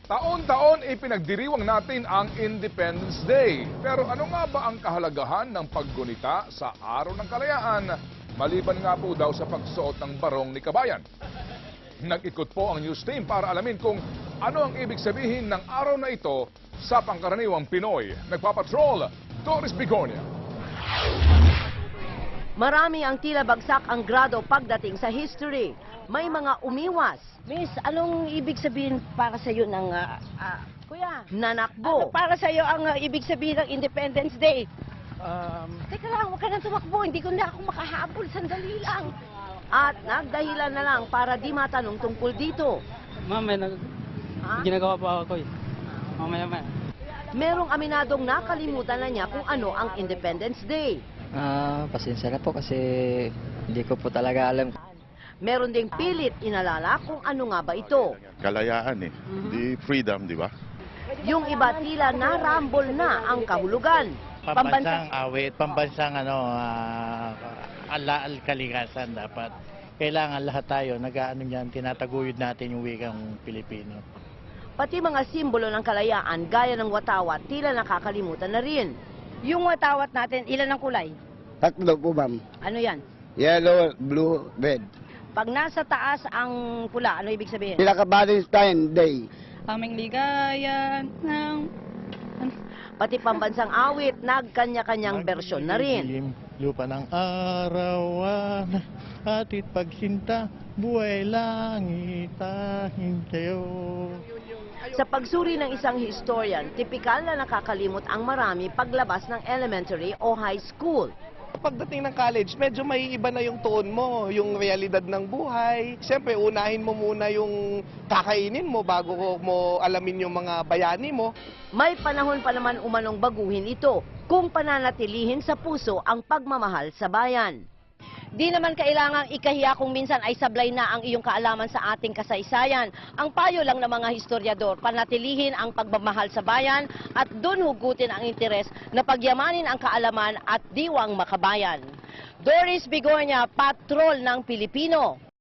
Taon-taon ipinagdiriwang natin ang Independence Day. Pero ano nga ba ang kahalagahan ng paggunita sa Araw ng Kalayaan? Maliban nga po daw sa pagsuot ng barong ni Kabayan. Nag-ikot po ang news team para alamin kung ano ang ibig sabihin ng araw na ito sa pangkaraniwang Pinoy. Nagpapatrol, Doris Bigornia. Marami ang tila bagsak ang grado pagdating sa history. May mga umiwas. Miss, anong ibig sabihin para sa iyo ng kuya? Nanakbo. Ano para sa iyo ang ibig sabihin ng Independence Day? Teka lang, huwag ka nang tumakbo. Hindi ko na ako makahabol. Sandali lang. At nagdahilan na lang para di matanong tungkol dito. Ma'am, may ginagawa pa ako eh. Mamaya. Merong aminadong nakalimutan na niya kung ano ang Independence Day. Pasensya na po kasi hindi ko po talaga alam. Meron ding pilit inalala kung ano nga ba ito. Kalayaan eh. Di freedom, di ba? Yung iba tila narambol na ang kahulugan. Pambansang awit, pambansang kalikasan dapat. Kailangan lahat tayo tinataguyod natin yung wikang Pilipino. Pati mga simbolo ng kalayaan gaya ng watawat tila nakakalimutan na rin. Yung watawat natin, ilan ang kulay? Tatlo po, ma'am. Ano yan? Yellow, blue, red. Pag nasa taas ang pula, ano ibig sabihin? Pinaka-Valentine Day. Aming ligaya ng... Pati pambansang awit, nagkanya-kanyang bersyon na rin. Lupa ng arawan, atit pagsinta, buhay langitahin kayo. Sa pagsuri ng isang historian, tipikal na nakakalimot ang marami paglabas ng elementary o high school. Pagdating ng college, medyo may iba na yung tone mo, yung realidad ng buhay. Siyempre, unahin mo muna yung kakainin mo bago mo alamin yung mga bayani mo. May panahon pa naman umanong baguhin ito kung pananatilihin sa puso ang pagmamahal sa bayan. Di naman kailangang ikahiya kung minsan ay sablay na ang iyong kaalaman sa ating kasaysayan. Ang payo lang ng mga historiador, panatilihin ang pagmamahal sa bayan at dun hugutin ang interes na pagyamanin ang kaalaman at diwang makabayan. Doris Bigornia, Patrol ng Pilipino.